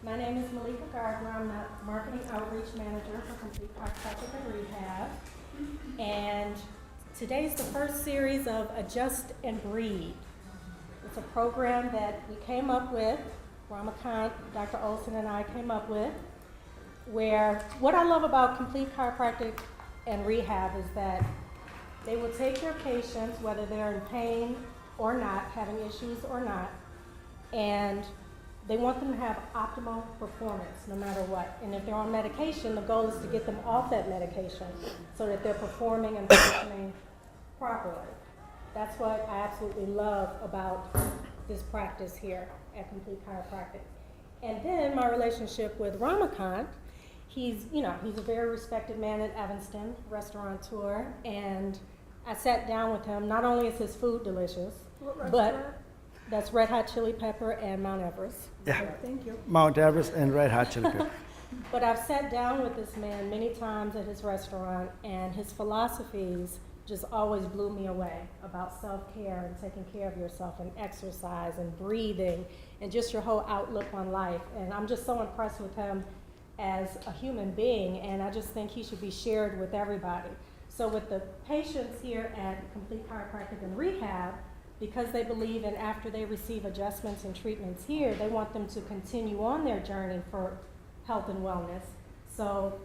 My name is Malika Gardner. I'm the Marketing Outreach Manager for Complete Chiropractic and Rehab. And today's the first series of Adjust and Breathe. It's a program that we came up with, Ramakant, Dr. Olson and I came up with, where what I love about Complete Chiropractic and Rehab is that they will take your patients, whether they're in pain or not, having issues or not, and they want them to have optimal performance no matter what. And if they're on medication, the goal is to get them off that medication so that they're performing and functioning properly. That's what I absolutely love about this practice here at Complete Chiropractic. And then my relationship with Ramakant, he's a very respected man at Evanston, restaurateur, and I sat down with him. Not only is his food delicious, but that's Red Hot Chili Pepper and Mount Everest. Yeah. Okay, thank you. Mount Everest and Red Hot Chili Pepper. But I've sat down with this man many times at his restaurant, and his philosophies just always blew me away about self-care and taking care of yourself and exercise and breathing and just your whole outlook on life. And I'm just so impressed with him as a human being, and I just think he should be shared with everybody. So with the patients here at Complete Chiropractic and Rehab, because they believe in after they receive adjustments and treatments here, they want them to continue on their journey for health and wellness. So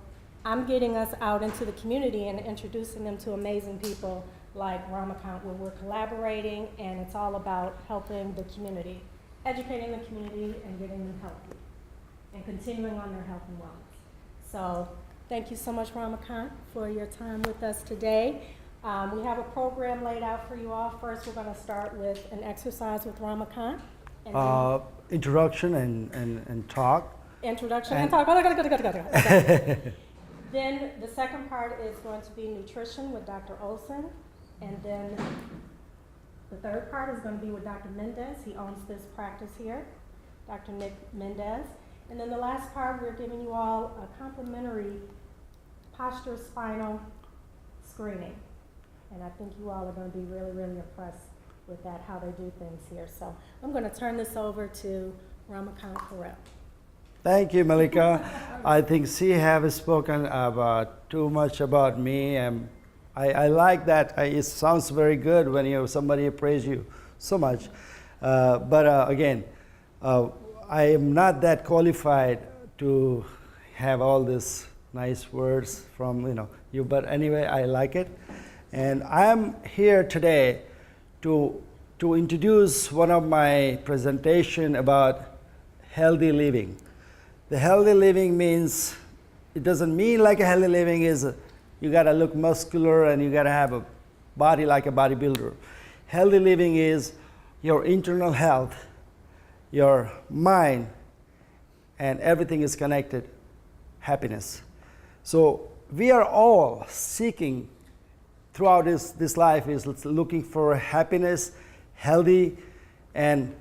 I'm getting us out into the community and introducing them to amazing people like Ramakant, where we're collaborating, and it's all about helping the community, educating the community and getting them healthy and continuing on their health and wellness. So thank you so much, Ramakant, for your time with us today. We have a program laid out for you all. First, we're going to start with an exercise with Ramakant. Introduction and talk. Introduction and talk. Okay. Then the second part is going to be nutrition with Dr. Olson. And then the third part is going to be with Dr. Mendez. He owns this practice here, Dr. Nick Mendez. And then the last part, we're giving you all a complimentary posture spinal screening. And I think you all are going to be really, really impressed with that, how they do things here. So I'm going to turn this over to Ramakant Karel. Thank you, Malika. I think she have spoken about too much about me, and I like that. It sounds very good when somebody praise you so much. But again, I am not that qualified to have all these nice words from you. But anyway, I like it. And I'm here today to introduce one of my presentation about healthy living. The healthy living means, it doesn't mean like a healthy living is you gotta look muscular and you gotta have a body like a bodybuilder. Healthy living is your internal health, your mind, and everything is connected, happiness. So we are all seeking throughout this life is looking for happiness, healthy, and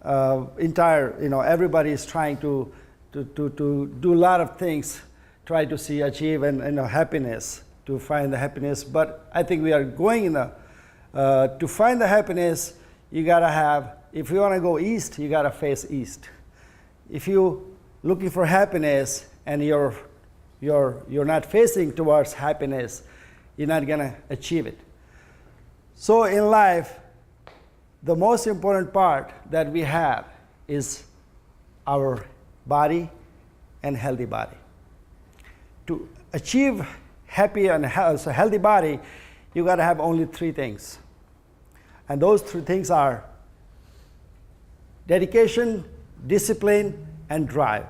everybody is trying to do a lot of things, try to achieve and happiness, to find the happiness. But I think we are going to find the happiness. You gotta have, if you want to go east, you gotta face east. If you looking for happiness and you're not facing towards happiness, you're not going to achieve it. So in life, the most important part that we have is our body and healthy body. To achieve happy and healthy body, you got to have only three things. And those three things are dedication, discipline, and drive.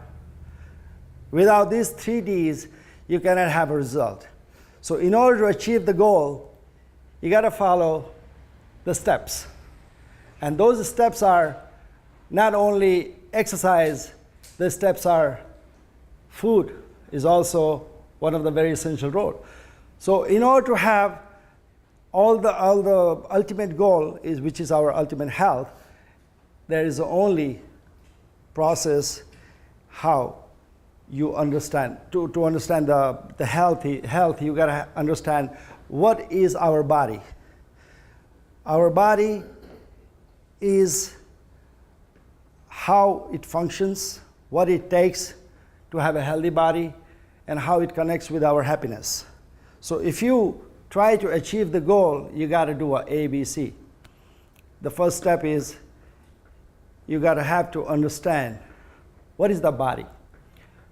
Without these three Ds, you cannot have a result. So in order to achieve the goal, you got to follow the steps. And those steps are not only exercise, the steps are food is also one of the very essential role. So in order to have all the ultimate goal is, which is our ultimate health, there is only process how you understand. To understand the health, you got to understand what is our body. Our body is how it functions, what it takes to have a healthy body and how it connects with our happiness. So if you try to achieve the goal, you got to do a ABC. The first step is you got to have to understand what is the body.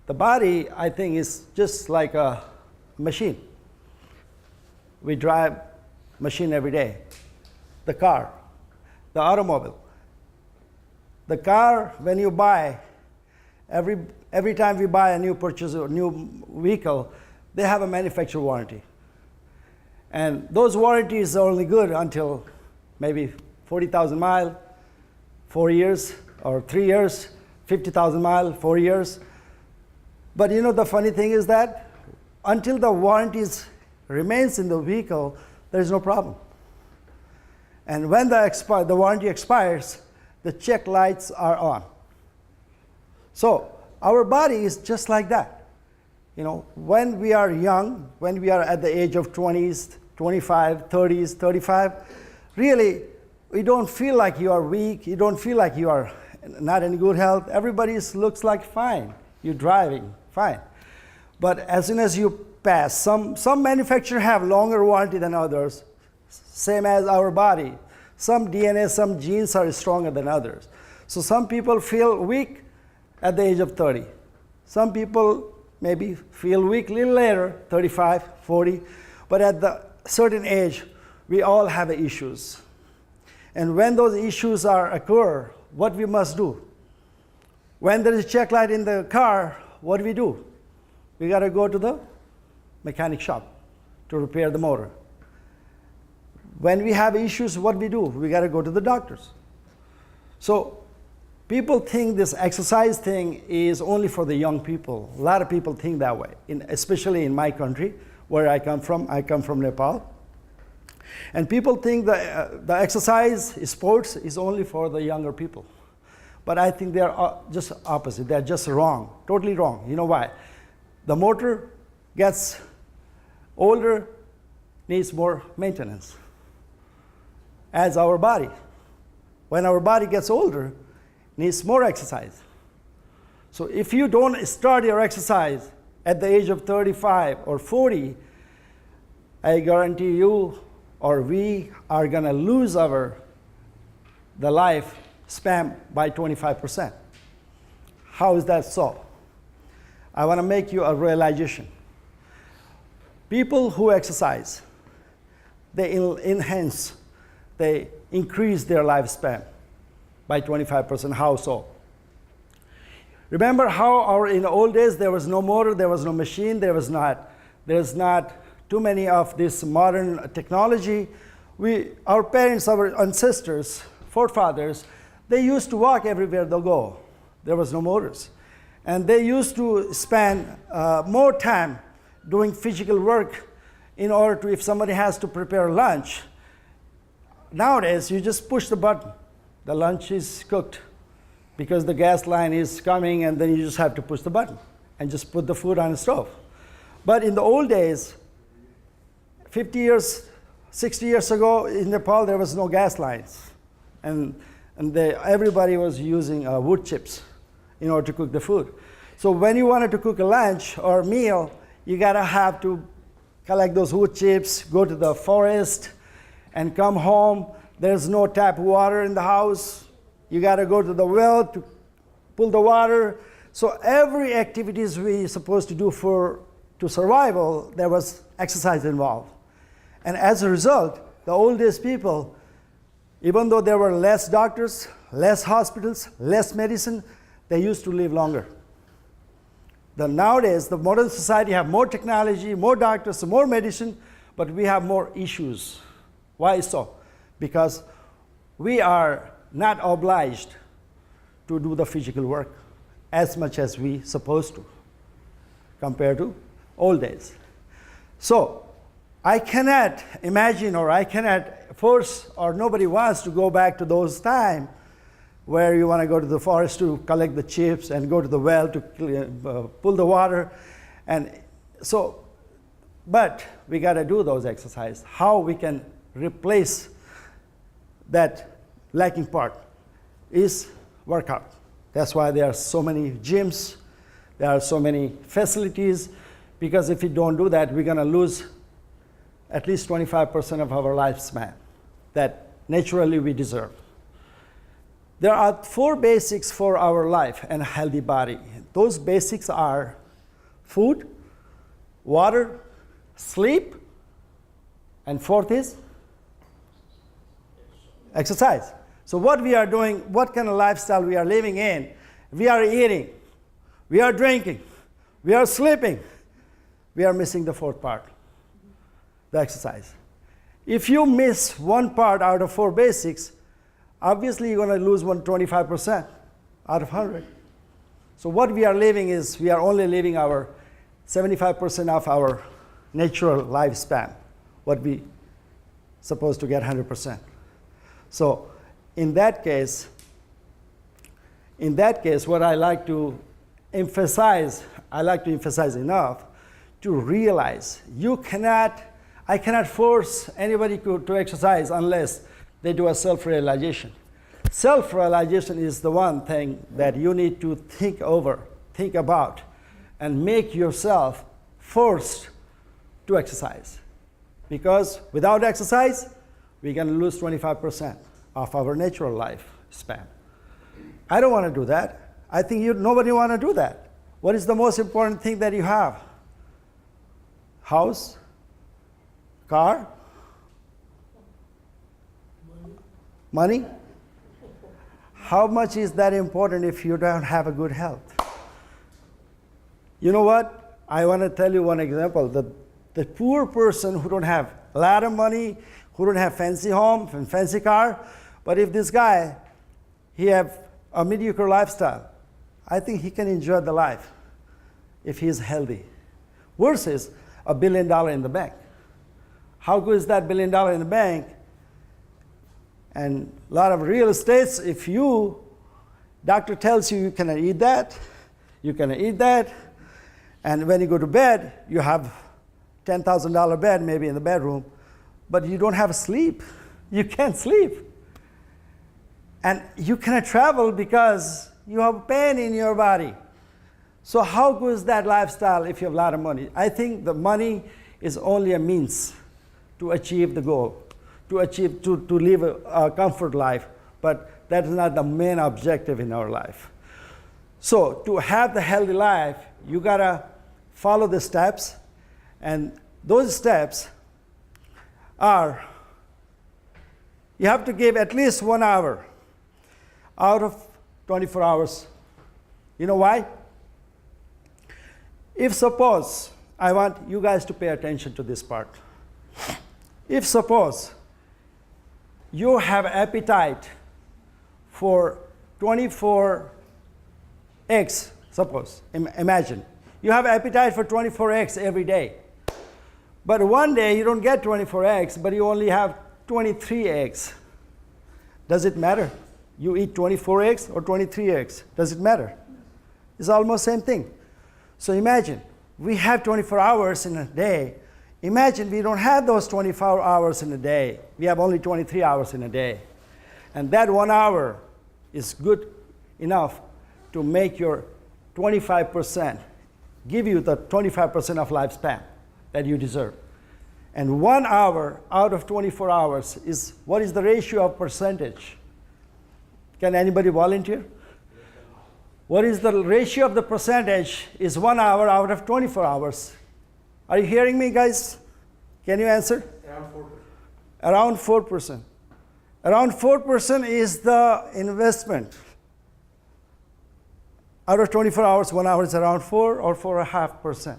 The body, I think, is just like a machine. We drive machine every day. The car, the automobile. The car, when you buy, every time we buy a new purchase or new vehicle, they have a manufacturer warranty. And those warranties are only good until maybe 40,000 miles, 4 years, or 3 years, 50,000 miles, 4 years. But you know, the funny thing is that until the warranties remains in the vehicle, there is no problem. And when the warranty expires, the check lights are on. So our body is just like that. You know, when we are young, when we are at the age of 20s, 25, 30s, 35, really, we don't feel like you are weak. You don't feel like you are not in good health. Everybody looks like fine. You're driving, fine. But as soon as you pass, some manufacturers have longer warranty than others, same as our body. Some DNA, some genes are stronger than others. So some people feel weak at the age of 30. Some people maybe feel weak a little later, 35, 40. But at the certain age, we all have issues. And when those issues occur, what we must do? When there is a check light in the car, what do we do? We got to go to the mechanic shop to repair the motor. When we have issues, what we do? We got to go to the doctors. So people think this exercise thing is only for the young people. A lot of people think that way, especially in my country, where I come from. I come from Nepal. And people think the exercise, sports, is only for the younger people. But I think they are just opposite. They're just wrong, totally wrong. You know why? The motor gets older, needs more maintenance, as our body. When our body gets older, needs more exercise. So if you don't start your exercise at the age of 35 or 40, I guarantee you, or we are going to lose the life span by 25%. How is that so? I want to make you a realization. People who exercise, they enhance, they increase their lifespan by 25%. How so? Remember how in the old days there was no motor, there was no machine, there's not too many of this modern technology. Our parents, our ancestors, forefathers, they used to walk everywhere they go. There was no motors. And they used to spend more time doing physical work in order to, if somebody has to prepare lunch. Nowadays, you just push the button. The lunch is cooked because the gas line is coming, and then you just have to push the button and just put the food on the stove. But in the old days, 50 years, 60 years ago, in Nepal, there was no gas lines. And everybody was using wood chips in order to cook the food. So when you wanted to cook a lunch or meal, you gotta have to collect those wood chips, go to the forest, and come home. There's no tap water in the house. You gotta go to the well to pull the water. So every activities we supposed to do to survival, there was exercise involved. And as a result, the oldest people, even though there were less doctors, less hospitals, less medicine, they used to live longer. Nowadays, the modern society have more technology, more doctors, more medicine, but we have more issues. Why so? Because we are not obliged to do the physical work as much as we supposed to, compared to old days. So I cannot imagine, or I cannot force, or nobody wants to go back to those times where you want to go to the forest to collect the chips and go to the well to pull the water. And so, but we got to do those exercises. How we can replace that lacking part is workout. That's why there are so many gyms, there are so many facilities, because if we don't do that, we're going to lose at least 25% of our lifespan that naturally we deserve. There are 4 basics for our life and a healthy body. Those basics are food, water, sleep, and 4th is exercise. So what we are doing, what kind of lifestyle we are living in, we are eating, we are drinking, we are sleeping, we are missing the 4th part, the exercise. If you miss one part out of 4 basics, obviously you're going to lose 25% out of 100. So what we are living is, we are only living our 75% of our natural lifespan, what we supposed to get 100%. So in that case, what I like to emphasize enough to realize I cannot force anybody to exercise unless they do a self-realization. Self-realization is the one thing that you need to think about, and make yourself forced to exercise. Because without exercise, we're going to lose 25% of our natural lifespan. I don't want to do that. I think nobody want to do that. What is the most important thing that you have? House? Car? Money? How much is that important if you don't have a good health? You know what? I want to tell you one example. The poor person who don't have a lot of money, who don't have fancy home and fancy car, but if this guy, he have a mediocre lifestyle, I think he can enjoy the life if he is healthy, versus $1 billion in the bank. How good is that $1 billion in the bank? And a lot of real estates, if doctor tells you cannot eat that, you cannot eat that, and when you go to bed, you have $10,000 bed maybe in the bedroom, but you don't have sleep. You can't sleep. And you cannot travel because you have pain in your body. So how good is that lifestyle if you have a lot of money? I think the money is only a means to achieve the goal, to live a comfort life, but that is not the main objective in our life. So to have the healthy life, you gotta follow the steps, and those steps are, you have to give at least 1 hour out of 24 hours. You know why? If suppose, I want you guys to pay attention to this part. If suppose you have appetite for 24 eggs, suppose, imagine, you have appetite for 24 eggs every day. But one day you don't get 24 eggs, but you only have 23 eggs. Does it matter? You eat 24 eggs or 23 eggs? Does it matter? It's almost same thing. So imagine, we have 24 hours in a day. Imagine we don't have those 24 hours in a day. We have only 23 hours in a day. And that 1 hour is good enough to make your 25%, give you the 25% of lifespan that you deserve. And 1 hour out of 24 hours is, what is the ratio of percentage? Can anybody volunteer? What is the ratio of the percentage is 1 hour out of 24 hours? Are you hearing me, guys? Can you answer? Around 4%. Around 4% is the investment. Out of 24 hours, 1 hour is around 4 or 4.5%.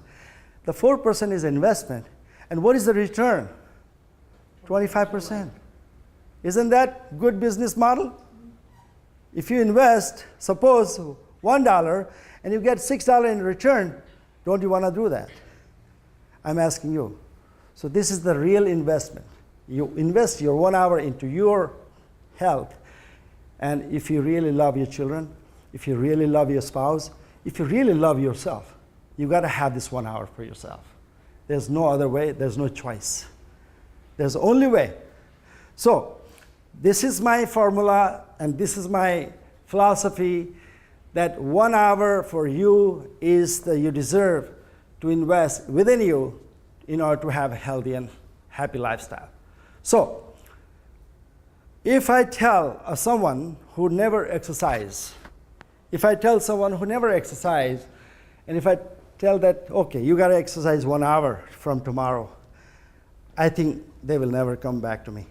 The 4% is investment. And what is the return? 25%. Isn't that good business model? If you invest, suppose $1 and you get $6 in return, don't you want to do that? I'm asking you. So this is the real investment. You invest your 1 hour into your health. And if you really love your children, if you really love your spouse, if you really love yourself, you got to have this 1 hour for yourself. There's no other way. There's no choice. There's only way. So this is my formula, and this is my philosophy that 1 hour for you is that you deserve to invest within you in order to have a healthy and happy lifestyle. So, if I tell someone who never exercise, and if I tell that, okay, you got to exercise 1 hour from tomorrow, I think they will never come back to me.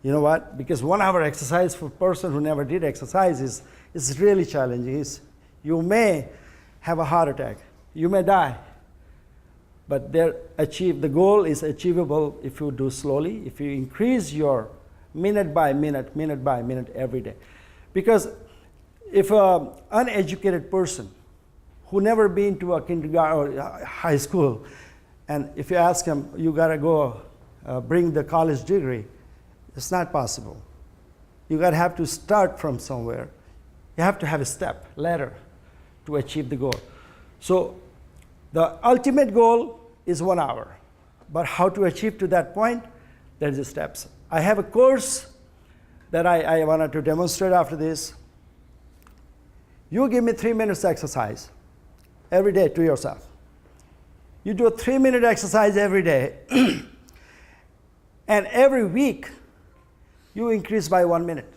You know what? Because 1 hour exercise for a person who never did exercise is really challenging. You may have a heart attack. You may die. But the goal is achievable if you do slowly, if you increase your minute by minute every day. Because if an uneducated person who never been to a kindergarten or high school, and if you ask him, you got to go bring the college degree, it's not possible. You got to have to start from somewhere. You have to have a ladder to achieve the goal. So the ultimate goal is 1 hour. But how to achieve to that point, there's the steps. I have a course that I wanted to demonstrate after this. You give me 3 minutes exercise every day to yourself. You do a 3-minute exercise every day. And every week, you increase by 1 minute.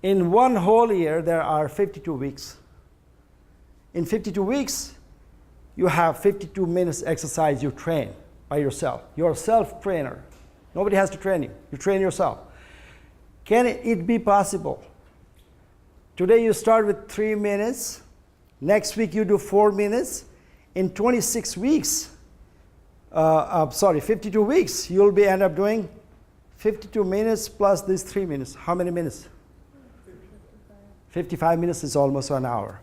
In one whole year, there are 52 weeks. In 52 weeks, you have 52 minutes exercise you train by yourself. You're a self-trainer. Nobody has to train you. You train yourself. Can it be possible? Today you start with 3 minutes. Next week you do 4 minutes. In 26 weeks, 52 weeks, you'll end up doing 52 minutes plus these 3 minutes. How many minutes? 55 minutes is almost an hour.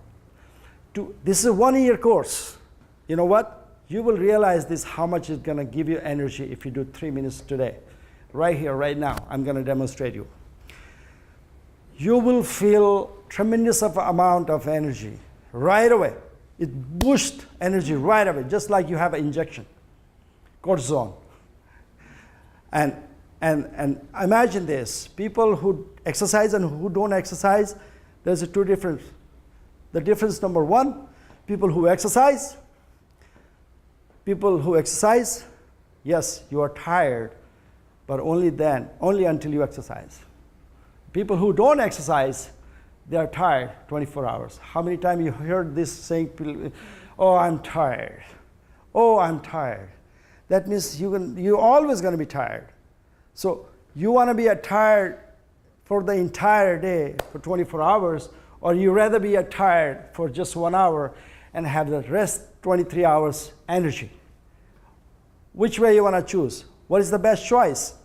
This is a 1-year course. You know what? You will realize this, how much it's going to give you energy if you do 3 minutes today. Right here, right now, I'm going to demonstrate you. You will feel tremendous amount of energy right away. It boosts energy right away, just like you have an injection, cortisone. And imagine this, people who exercise and who don't exercise, there's two difference. The difference number one, people who exercise, yes, you are tired, but only until you exercise. People who don't exercise, they are tired 24 hours. How many times you heard this saying, oh, I'm tired. Oh, I'm tired. That means you're always going to be tired. So you want to be tired for the entire day, for 24 hours, or you rather be tired for just 1 hour and have the rest 23 hours energy. Which way you want to choose? What is the best choice?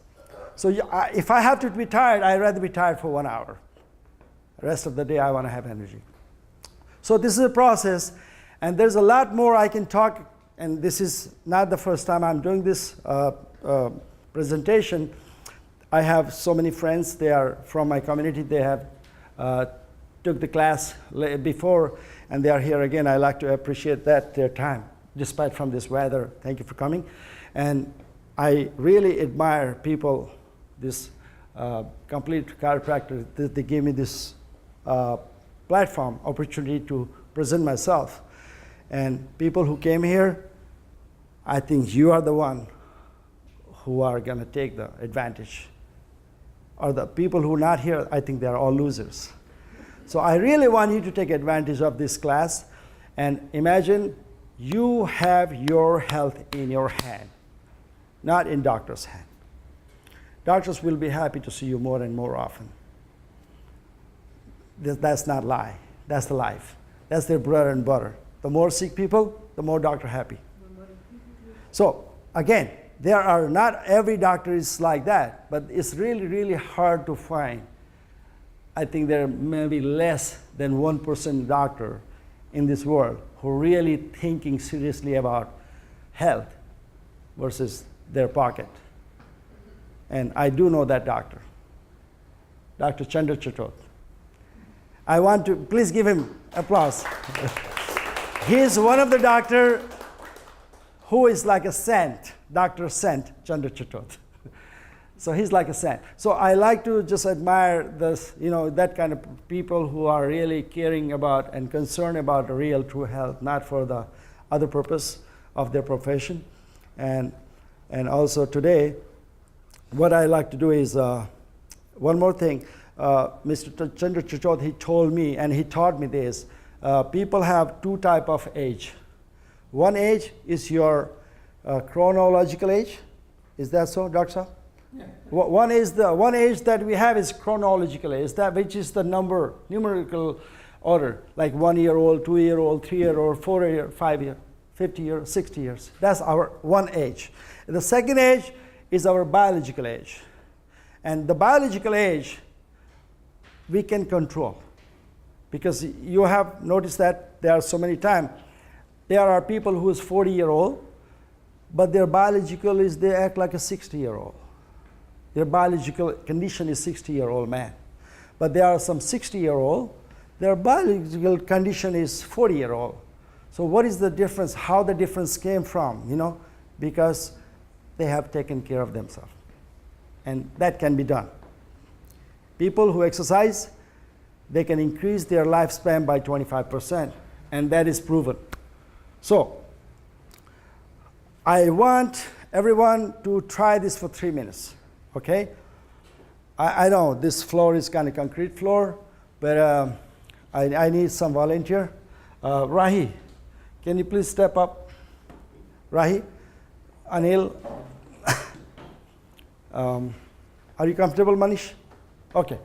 So if I have to be tired, I'd rather be tired for 1 hour. The rest of the day, I want to have energy. So this is a process, and there's a lot more I can talk, and this is not the first time I'm doing this presentation. I have so many friends. They are from my community. They have took the class before, and they are here again. I like to appreciate their time, despite from this weather. Thank you for coming. And I really admire people, this complete chiropractor, they gave me this platform, opportunity to present myself. And people who came here, I think you are the one who are going to take the advantage. Or the people who are not here, I think they are all losers. So I really want you to take advantage of this class. And imagine you have your health in your hand, not in doctor's hand. Doctors will be happy to see you more and more often. That's not lie. That's the life. That's their bread and butter. The more sick people, the more doctor happy. So again, there are not every doctor is like that, but it's really, really hard to find. I think there may be less than 1% doctor in this world who are really thinking seriously about health versus their pocket. And I do know that doctor, Dr. Chandra Chatot. I want to, please give him applause. He is one of the doctor who is like a saint, Dr. Saint Chandra Chatot. So he's like a saint. So I like to just admire this, that kind of people who are really caring about and concerned about real true health, not for the other purpose of their profession. And also today, what I like to do is one more thing. Mr. Chandra Chichot, he told me and he taught me this. People have two type of age. One age is your chronological age. Is that so, Dr. Saab? Yeah. One age that we have is chronological age, that which is the numerical order, like 1 year old, 2 year old, 3 year old, 4 year, 5 year, 50 years, 60 years. That's our one age. The second age is our biological age. And the biological age we can control. Because you have noticed that there are so many times, there are people who is 40-year-old, but their biological is they act like a 60-year-old. Their biological condition is 60-year-old man. But there are some 60-year-old, their biological condition is 40-year-old. So what is the difference? How the difference came from, because they have taken care of themselves. And that can be done. People who exercise, they can increase their lifespan by 25%, and that is proven. So, I want everyone to try this for 3 minutes, okay? I know this floor is kind of concrete floor, but I need some volunteer. Rahi, can you please step up? Rahi, Anil, are you comfortable, Manish? Okay.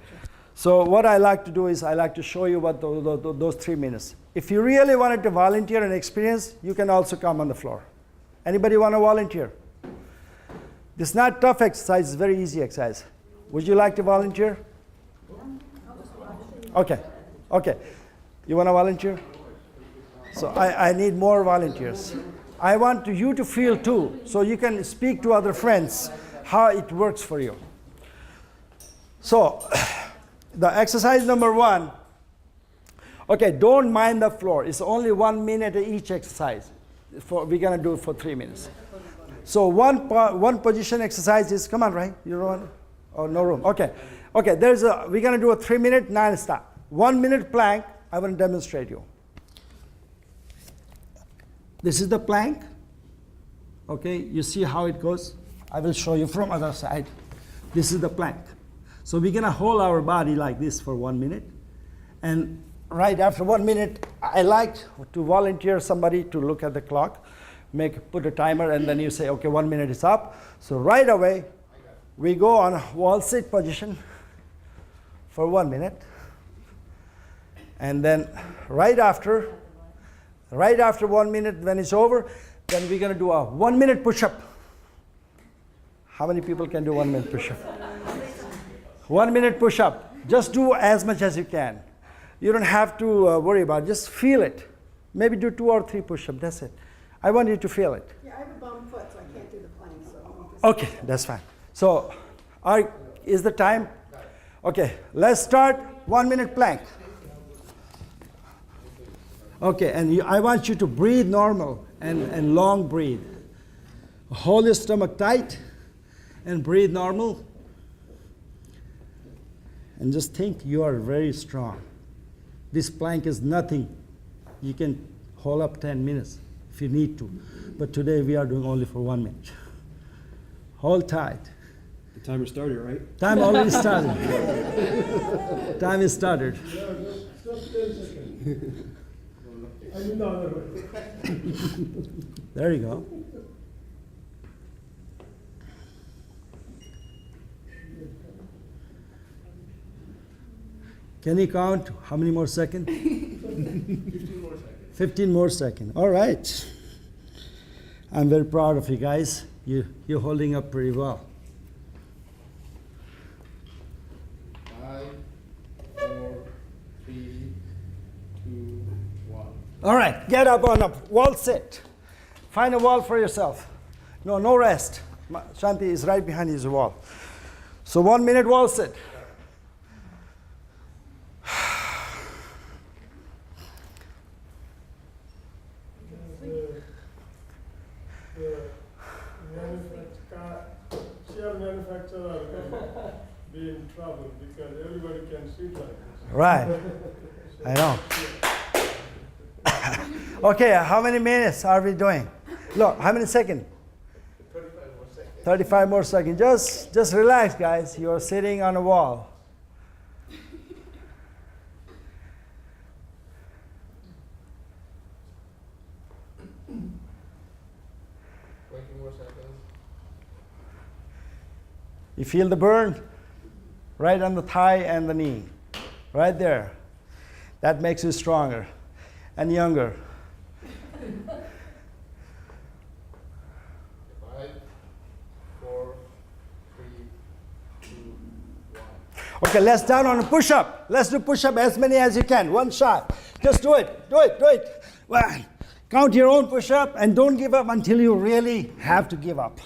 So what I like to do is I like to show you what those 3 minutes. If you really wanted to volunteer and experience, you can also come on the floor. Anybody want to volunteer? This is not tough exercise, it's very easy exercise. Would you like to volunteer? Okay. Okay. You want to volunteer? So I need more volunteers. I want you to feel too, so you can speak to other friends how it works for you. So, the exercise number 1, okay, don't mind the floor. It's only 1 minute each exercise. We're going to do it for 3 minutes. So one position exercise is, come on, right? You don't want, oh, no room. Okay, okay. We're going to do a 3 minute non-stop. 1 minute plank. I want to demonstrate you. This is the plank. Okay, you see how it goes? I will show you from other side. This is the plank. So we're going to hold our body like this for 1 minute. And right after 1 minute, I like to volunteer somebody to look at the clock, put a timer, and then you say, okay, 1 minute is up. So right away, we go on wall sit position for 1 minute. And then right after 1 minute, when it's over, then we're going to do a 1 minute push-up. How many people can do 1 minute push-up? 1 minute push-up. Just do as much as you can. You don't have to worry about it. Just feel it. Maybe do 2 or 3 push-ups. That's it. I want you to feel it. Yeah, I have a bum foot, so I can't do the plank. Okay, that's fine. So, is the time? Okay, let's start 1 minute plank. Okay, and I want you to breathe normal and long breathe. Hold your stomach tight and breathe normal. And just think you are very strong. This plank is nothing. You can hold up 10 minutes if you need to. But today we are doing only for 1 minute. Hold tight. The timer started, right? Time already started. Time is started. Just 10 seconds. No. There you go. Can you count how many more seconds? 15 more seconds. 15 more seconds. All right. I'm very proud of you guys. You're holding up pretty well. 5, 4, 3, 2, 1. All right, get up on a wall sit. Find a wall for yourself. No rest. Shanti is right behind his wall. So 1 minute wall sit. Chair manufacturer because everybody can see like this. Right. I know. Okay, how many minutes are we doing? Look, how many seconds? 35 more seconds. 35 more seconds. Just relax, guys. You're sitting on a wall. 20 more seconds. You feel the burn? Right on the thigh and the knee. Right there. That makes you stronger and younger. 5, 4, 3, 2, 1. Okay, let's down on a push-up. Let's do push-up as many as you can. One shot. Just do it. Do it. Do it. One. Count your own push-up and don't give up until you really have to give up.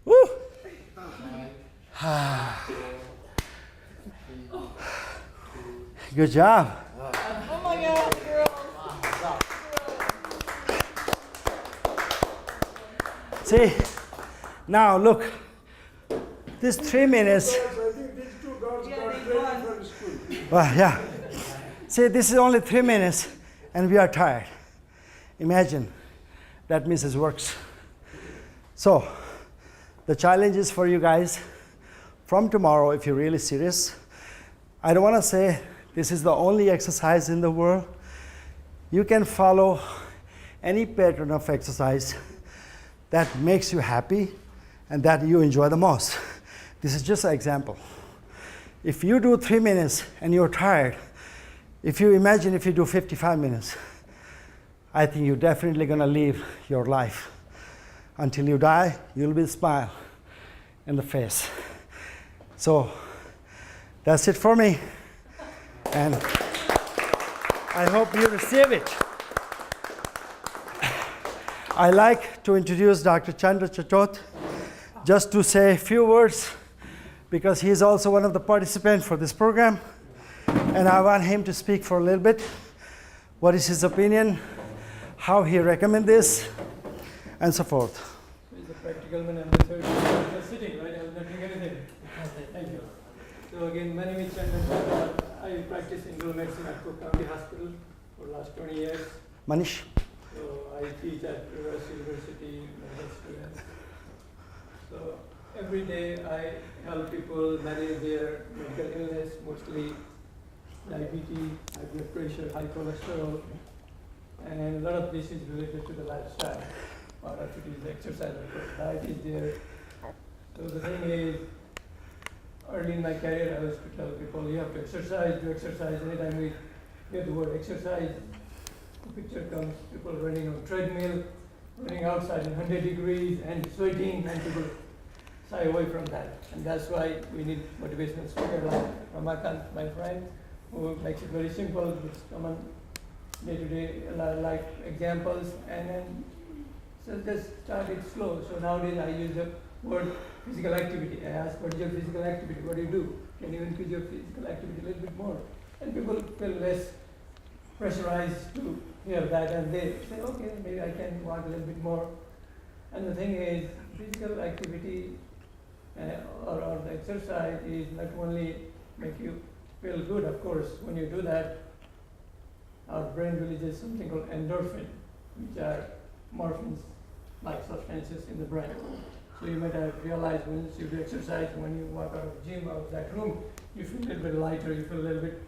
Woo. Good job. See, now look, this 3 minutes. Well, yeah. See, this is only 3 minutes and we are tired. Imagine that Mrs. works. So, the challenge is for you guys from tomorrow, if you're really serious. I don't want to say this is the only exercise in the world. You can follow any pattern of exercise that makes you happy and that you enjoy the most. This is just an example. If you do 3 minutes and you're tired, if you imagine if you do 55 minutes, I think you're definitely going to live your life. Until you die, you'll be smile in the face. So that's it for me. And I hope you receive it. I like to introduce Dr. Chandra Chatot just to say a few words because he is also one of the participants for this program. And I want him to speak for a little bit. What is his opinion? How he recommends this? And so forth. He's a practical man and the third one is sitting, right? I was not doing anything. Thank you. So again, my name is Chandra. I practice internal medicine at Cook County Hospital for the last 20 years. Manish? So I teach at Rivers University, medical students. So every day I help people manage their medical illness, mostly diabetes, high blood pressure, high cholesterol, and a lot of this is related to the lifestyle. Part of it is exercise, of course. Diet is there. So the thing is, early in my career, I was to tell people, you have to exercise, do exercise. Anytime we hear the word exercise, the picture comes, people running on treadmill, running outside in 100 degrees and sweating, and people shy away from that. And that's why we need motivational speaker like Ramakant, my friend, who makes it very simple with common day-to-day life examples, and then so just start it slow. So nowadays I use the word physical activity. I ask, what is your physical activity? What do you do? Can you increase your physical activity a little bit more? And people feel less pressurized to hear that, and they say, okay, maybe I can walk a little bit more. And the thing is, physical activity or the exercise is not only make you feel good, of course, when you do that, our brain releases something called endorphin, which are morphine-like substances in the brain. So you might have realized once you do exercise, when you walk out of the gym, out of that room, you feel a little bit lighter, you feel a little bit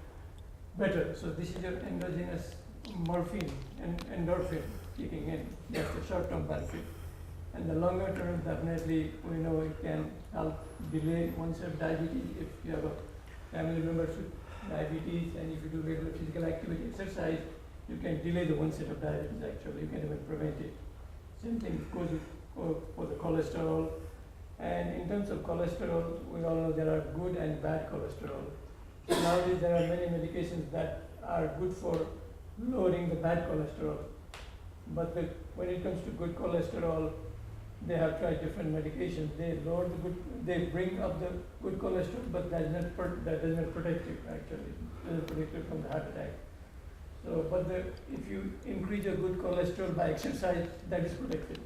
better. So this is your endogenous morphine and endorphin kicking in. That's the short-term benefit. And the longer term, definitely, we know it can help delay onset of diabetes. If you have a family member with diabetes and if you do regular physical activity, exercise, you can delay the onset of diabetes actually, you can even prevent it. Same thing goes for the cholesterol. And in terms of cholesterol, we all know there are good and bad cholesterol. So nowadays there are many medications that are good for lowering the bad cholesterol. But when it comes to good cholesterol, they have tried different medications. They lower the good, they bring up the good cholesterol, but that does not protect you actually. It doesn't protect you from the heart attack. So, but if you increase your good cholesterol by exercise, that is protected.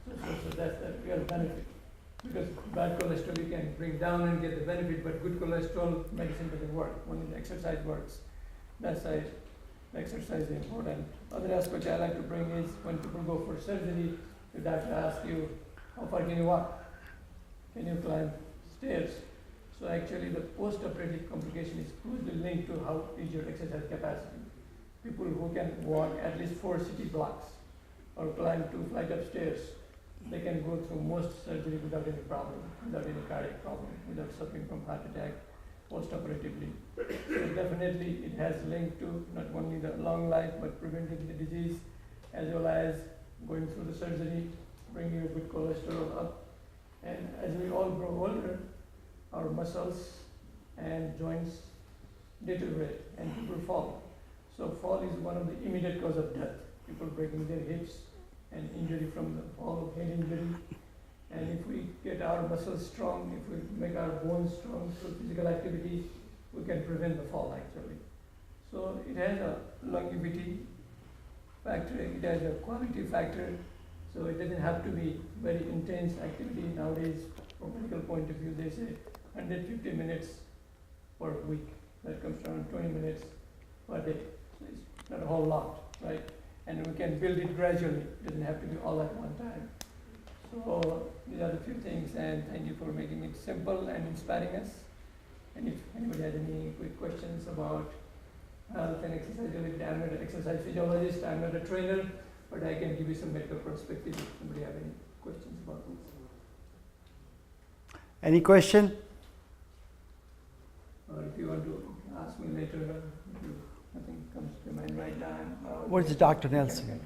So that's the real benefit. Because bad cholesterol you can bring down and get the benefit, but good cholesterol medicine doesn't work. Only the exercise works. That's why the exercise is important. Other aspect I like to bring is when people go for surgery, the doctor asks you, how far can you walk? Can you climb stairs? So actually the post-operative complication is closely linked to how is your exercise capacity. People who can walk at least 4 city blocks or climb 2 flights of stairs, they can go through most surgery without any problem, without any cardiac problem, without suffering from heart attack post-operatively. So definitely it has linked to not only the long life but preventing the disease as well as going through the surgery, bringing your good cholesterol up. And as we all grow older, our muscles and joints deteriorate and people fall. So fall is one of the immediate cause of death. People breaking their hips and injury from the fall, head injury. And if we get our muscles strong, if we make our bones strong through physical activity, we can prevent the fall actually. So it has a longevity factor, it has a quality factor. So it doesn't have to be very intense activity. Nowadays, from a medical point of view, they say 150 minutes per week. That comes to around 20 minutes per day. So it's not a whole lot, right? And we can build it gradually. It doesn't have to be all at one time. So these are the few things, and thank you for making it simple and inspiring us. And if anybody has any quick questions about health and exercise related, I'm not an exercise physiologist, I'm not a trainer, but I can give you some medical perspective if somebody have any questions about this. Any question? Or if you want to ask me later, if nothing comes to mind right now. Where's Dr. Nelson?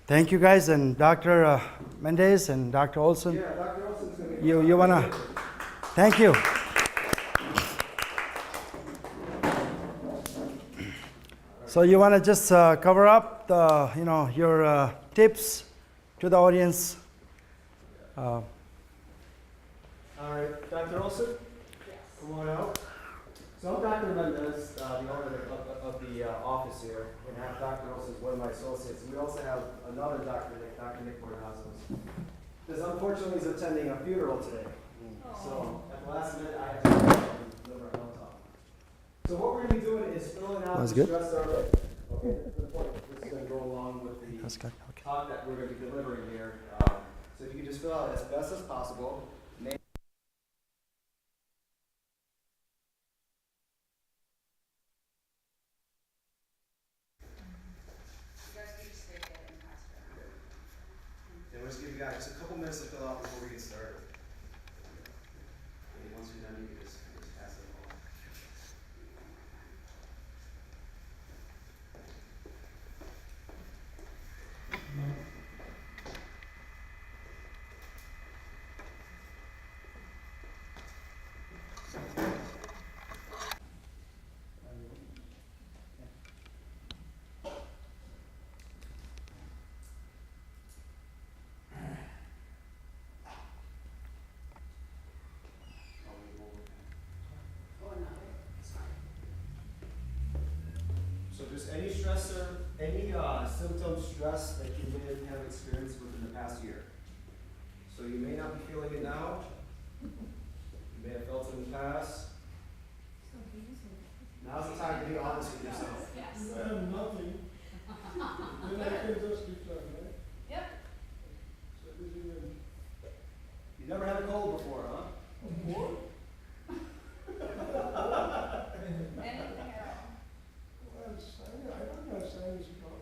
Thank you guys, and Dr. Mendez and Dr. Olson. Yeah, Dr. Olson's going to. You wanna? Thank you. So you wanna just cover up the your tips to the audience. All right, Dr. Olson? Yes. Come on out. So I'm Dr. Mendez, the owner of the office here, and have Dr. Olson as one of my associates. We also have another Dr. Nick Bornazos. Because unfortunately he's attending a funeral today. So at the last minute, I had to deliver a health talk. So what we're going to be doing is filling out That's the good. stress survey. Okay, good point. This is going to go along with the That's good. Okay. talk that we're going to be delivering here. So if you can just fill out as best as possible. And we'll just give you guys just a couple minutes to fill out before we get started. And once you're done, you can just pass it along. So just any stressor, any symptom stress that you may have experienced within the past year. So you may not be feeling it now. You may have felt it in the past. Now's the time to be honest with yourself. I have nothing. Then I can just declare, right? Yep. So this is even You never had a cold before, huh? more. Anything at all. Well, sinus, I don't have sinus problem.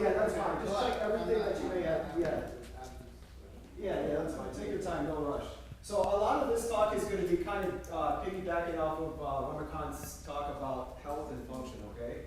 yeah, that's fine, just check everything that you may have, yeah, that's fine, take your time, no rush. So a lot of this talk is gonna be kind of piggybacking off of Ramakant's talk about health and function, okay?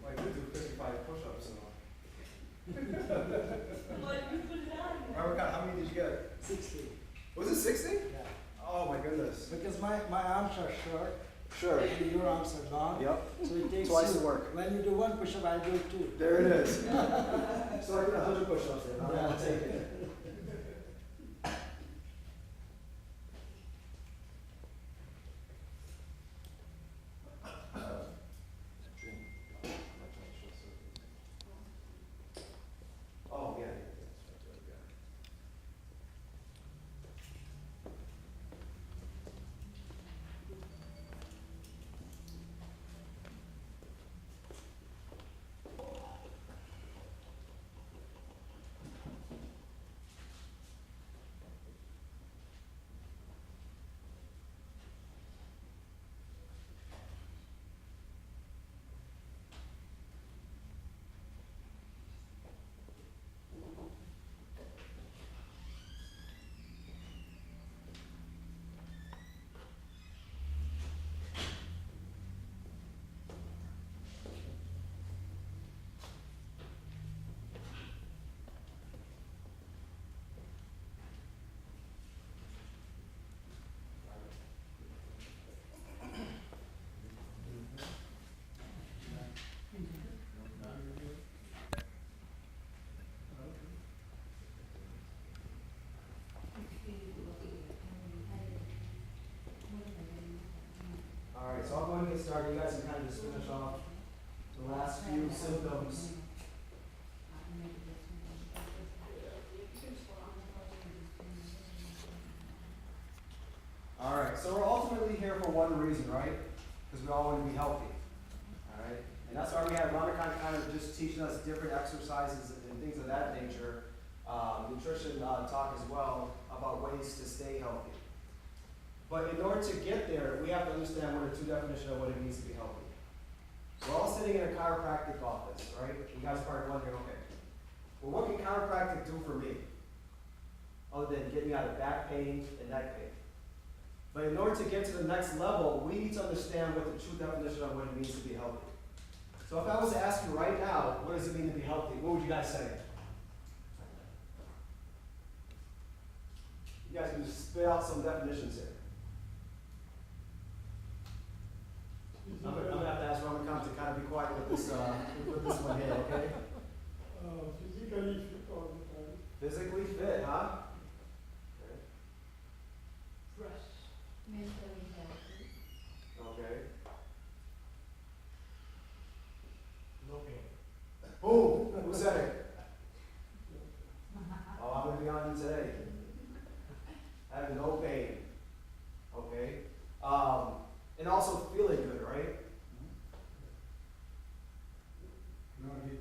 Well, I did do 55 push-ups, so. Ramakant, how many did you get? 60. Was it 60? Yeah. Oh my goodness. Because my arms are short Sure. and your arms are long. Yep. So it takes Twice you, the work. when you do one push-up, I do two. There it is. So I did 100 push-ups then. I'll take it. Oh, yeah. Alright, so I'll go ahead and get started. You guys can kind of just finish off the last few symptoms. Alright, so we're ultimately here for one reason, right? Because we all want to be healthy. Alright? And that's why we have Ramakant kind of just teaching us different exercises and things of that nature. Nutrition talk as well about ways to stay healthy. But in order to get there, we have to understand what the two definitions of what it means to be healthy. We're all sitting in a chiropractic office, right? You guys are probably wondering, okay, well, what can chiropractic do for me? Other than get me out of back pain and neck pain. But in order to get to the next level, we need to understand what the true definition of what it means to be healthy. So if I was to ask you right now, what does it mean to be healthy? What would you guys say? You guys can just spit out some definitions here. I'm gonna have to ask Ramakant to kind of be quiet with this one here, okay? Physically fit all the time. Physically fit, huh? Mentally healthy. Okay. No pain. Boom! Who said it? Oh, I'm gonna be on you today. Having no pain. Okay. And also feeling good, right? No heat,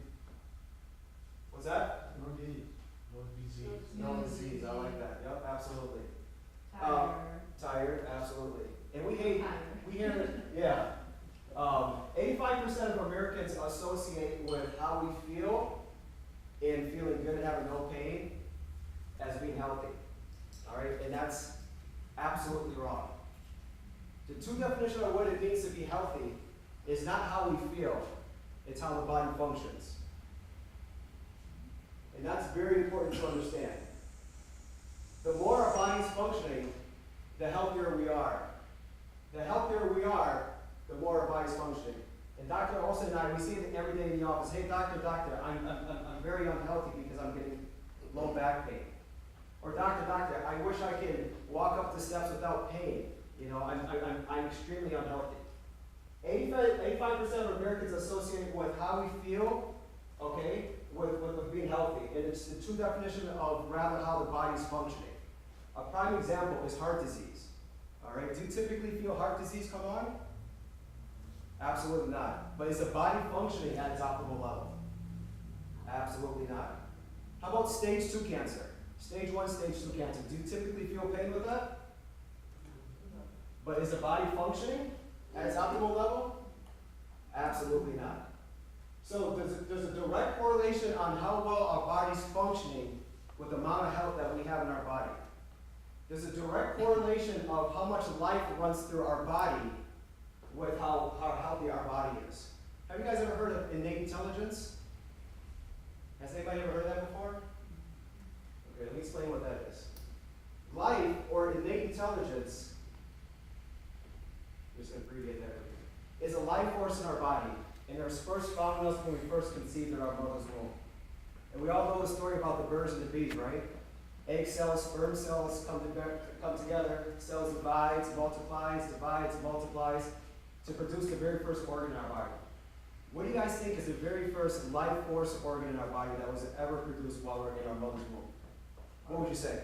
What's that? no heat, no disease. No disease. I like that. Yep, absolutely. Tired. Tired, absolutely. And we hear, Tired. yeah. 85% of Americans associate with how we feel and feeling good and having no pain as being healthy. All right, and that's absolutely wrong. The true definition of what it means to be healthy is not how we feel, it's how the body functions. And that's very important to understand. The more our body's functioning, the healthier we are. The healthier we are, the more our body's functioning. And Dr. Olson and I, we see it every day in the office. Hey, doctor, I'm very unhealthy because I'm getting low back pain. Or doctor, I wish I could walk up the steps without pain. You know, I'm extremely unhealthy. 85% of Americans associate with how we feel, okay, with being healthy. And it's the true definition of rather how the body's functioning. A prime example is heart disease. All right, do you typically feel heart disease come on? Absolutely not. But is the body functioning at its optimal level? Absolutely not. How about stage 2 cancer? Stage 1, stage 2 cancer. Do you typically feel pain with that? But is the body functioning at its optimal level? Absolutely not. So there's a direct correlation on how well our body's functioning with the amount of health that we have in our body. There's a direct correlation of how much life runs through our body with how healthy our body is. Have you guys ever heard of innate intelligence? Has anybody ever heard of that before? Okay, let me explain what that is. Life, or innate intelligence, I'm just going to abbreviate that for you, is a life force in our body, and it was first found in us when we first conceived in our mother's womb. And we all know the story about the birds and the bees, right? Egg cells, sperm cells come together, cells divides, multiplies, to produce the very first organ in our body. What do you guys think is the very first life force organ in our body that was ever produced while we were in our mother's womb? What would you say?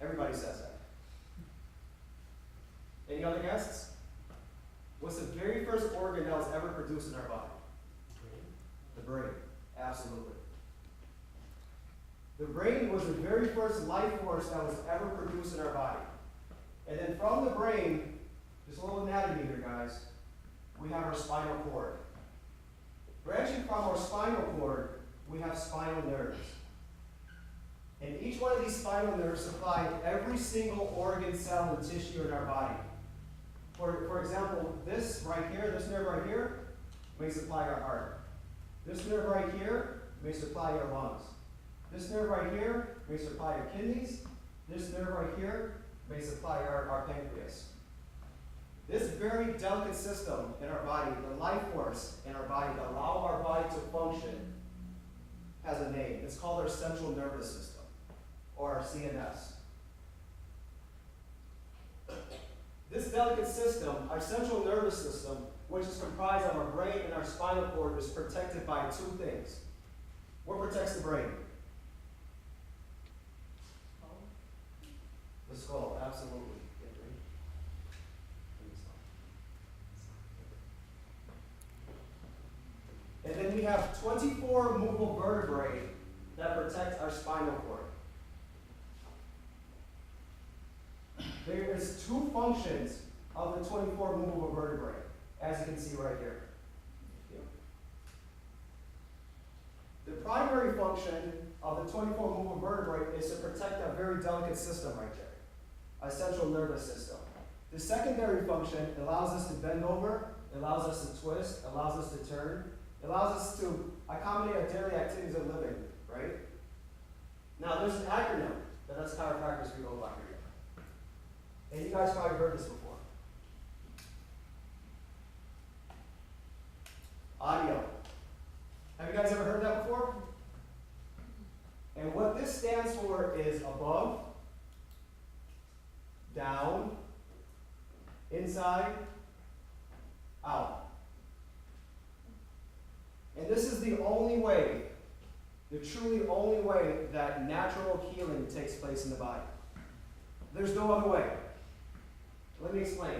Everybody says that. Any other guesses? What's the very first organ that was ever produced in our body? The brain. Absolutely. The brain was the very first life force that was ever produced in our body. And then from the brain, just a little anatomy here, guys, we have our spinal cord. Branching from our spinal cord, we have spinal nerves. And each one of these spinal nerves supply every single organ, cell, and tissue in our body. For example, this right here, this nerve right here, may supply our heart. This nerve right here may supply our lungs. This nerve right here may supply our kidneys. This nerve right here may supply our pancreas. This very delicate system in our body, the life force in our body that allow our body to function, has a name. It's called our central nervous system, or our CNS. This delicate system, our central nervous system, which is comprised of our brain and our spinal cord, is protected by two things. What protects the brain? The skull, absolutely. And then we have 24 movable vertebrae that protect our spinal cord. There is two functions of the 24 movable vertebrae, as you can see right here. The primary function of the 24 movable vertebrae is to protect that very delicate system right there, a central nervous system. The secondary function allows us to bend over, allows us to twist, allows us to turn, allows us to accommodate our daily activities of living, right? Now, there's an acronym that us chiropractors we go by here. And you guys probably heard this before. Audio. Have you guys ever heard that before? And what this stands for is above, down, inside, out. And this is the only way, the truly only way that natural healing takes place in the body. There's no other way. Let me explain.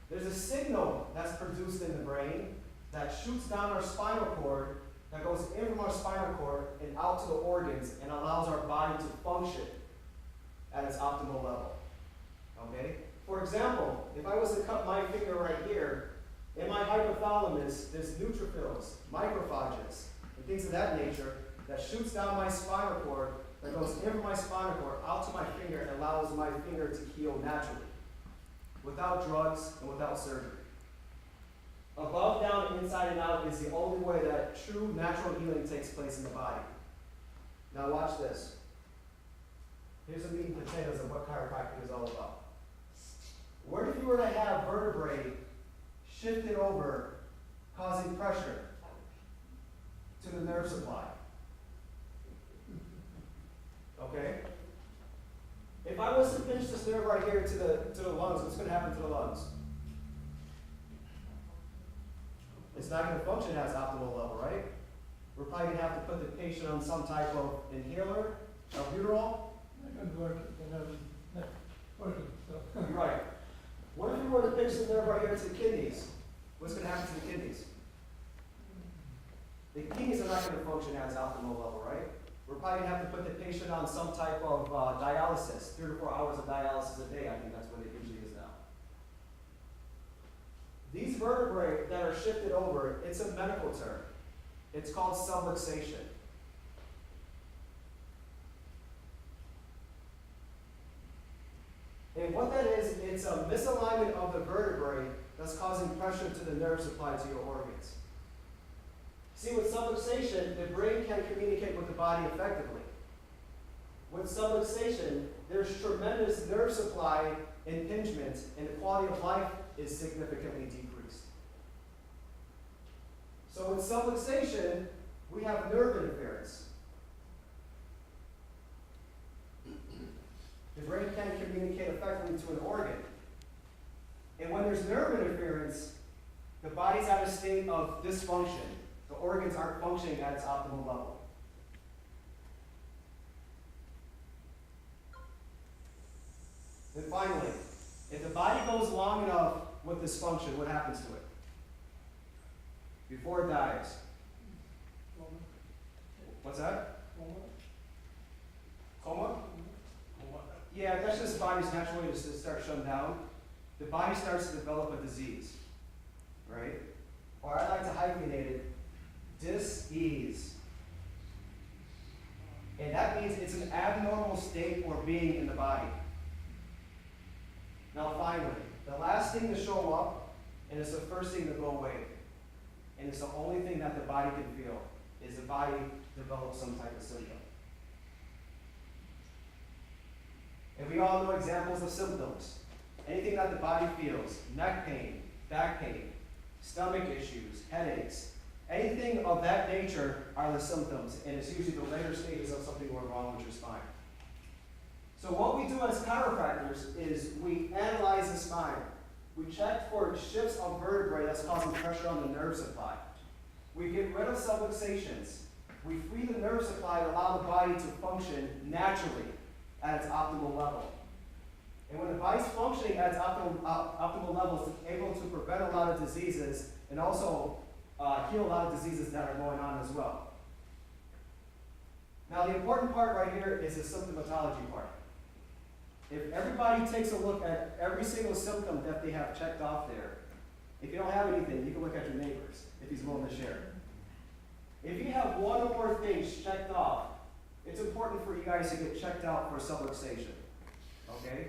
There's a signal that's produced in the brain that shoots down our spinal cord, that goes in from our spinal cord and out to the organs and allows our body to function at its optimal level. Okay? For example, if I was to cut my finger right here, in my hypothalamus, there's neutrophils, macrophages, and things of that nature that shoots down my spinal cord, that goes in from my spinal cord out to my finger and allows my finger to heal naturally. without drugs, and without surgery. Above, down, inside, and out is the only way that true natural healing takes place in the body. Now watch this. Here's the meat and potatoes of what chiropractic is all about. What if you were to have vertebrae shifted over, causing pressure to the nerve supply? Okay? If I was to pinch this nerve right here to the lungs, what's going to happen to the lungs? It's not going to function at its optimal level, right? We're probably going to have to put the patient on some type of inhaler, albuterol. I can work, not working, so. Right. What if we were to pinch the nerve right here to the kidneys? What's going to happen to the kidneys? The kidneys are not going to function at its optimal level, right? We're probably going to have to put the patient on some type of dialysis, 3 to 4 hours of dialysis a day. I think that's what it usually is now. These vertebrae that are shifted over, it's a medical term. It's called subluxation. And what that is, it's a misalignment of the vertebrae that's causing pressure to the nerve supply to your organs. See, with subluxation, the brain can communicate with the body effectively. With subluxation, there's tremendous nerve supply impingement, and the quality of life is significantly decreased. So with subluxation, we have nerve interference. The brain can't communicate effectively to an organ. And when there's nerve interference, the body's at a state of dysfunction. The organs aren't functioning at its optimal level. And finally, if the body goes long enough with dysfunction, what happens to it? Before it dies. What's that? Coma? Yeah, that's just the body's natural way to start shutting down. The body starts to develop a disease, right? Or I like to hyphenate it, dis-ease. And that means it's an abnormal state or being in the body. Now finally, the last thing to show up, and it's the first thing to go away, and it's the only thing that the body can feel, is the body develops some type of symptom. And we all know examples of symptoms. Anything that the body feels, neck pain, back pain, stomach issues, headaches, anything of that nature are the symptoms, and it's usually the later stages of something going wrong with your spine. So what we do as chiropractors is we analyze the spine. We check for shifts of vertebrae that's causing pressure on the nerve supply. We get rid of subluxations. We free the nerve supply to allow the body to function naturally at its optimal level. And when the body's functioning at its optimal level, it's able to prevent a lot of diseases and also heal a lot of diseases that are going on as well. Now the important part right here is the symptomatology part. If everybody takes a look at every single symptom that they have checked off there, if you don't have anything, you can look at your neighbors, if he's willing to share. If you have one or more things checked off, it's important for you guys to get checked out for subluxation, okay?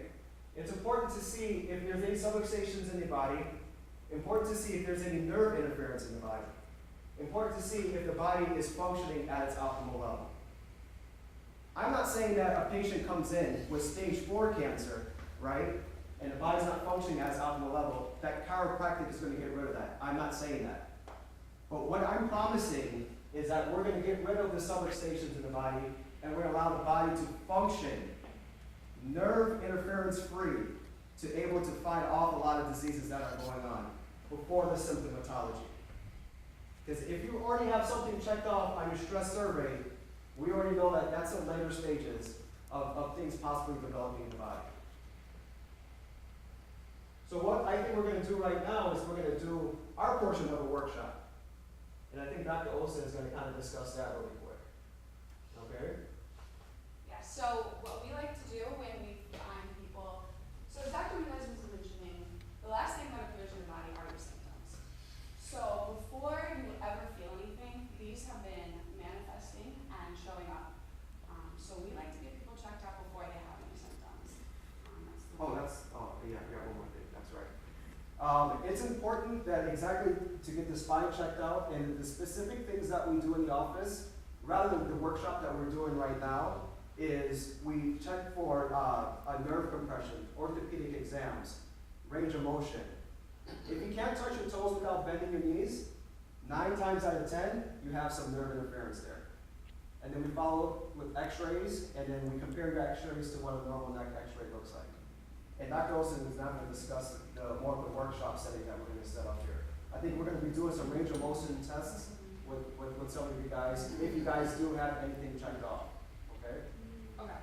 It's important to see if there's any subluxations in the body, important to see if there's any nerve interference in the body, important to see if the body is functioning at its optimal level. I'm not saying that a patient comes in with stage 4 cancer, right, and the body's not functioning at its optimal level, that chiropractic is going to get rid of that. I'm not saying that. But what I'm promising is that we're going to get rid of the subluxations in the body, and we're going to allow the body to function nerve interference free, to able to fight off a lot of diseases that are going on before the symptomatology. Because if you already have something checked off on your stress survey, we already know that that's the later stages of things possibly developing in the body. So what I think we're going to do right now is we're going to do our portion of a workshop. And I think Dr. Olson is going to kind of discuss that really quick. Okay? Yeah, so what we like to do when we find people, so as Dr. Menez was mentioning, the last thing that appears in your body are your symptoms. So before you ever feel anything, these have been manifesting and showing up. So we like to get people checked out before they have any symptoms. Yeah, I got one more thing. That's That's right. It's important that exactly to get the spine checked out and the specific things that we do in the office, rather than the workshop that we're doing right now, is we check for a nerve compression, orthopedic exams, range of motion. If you can't touch your toes without bending your knees, 9 times out of 10, you have some nerve interference there. And then we follow with x-rays, and then we compare your x-rays to what a normal neck x-ray looks like. And Dr. Olson is not going to discuss more of the workshop setting that we're going to set up here. I think we're going to be doing some range of motion tests with some of you guys, if you guys do have anything checked off, okay? Okay.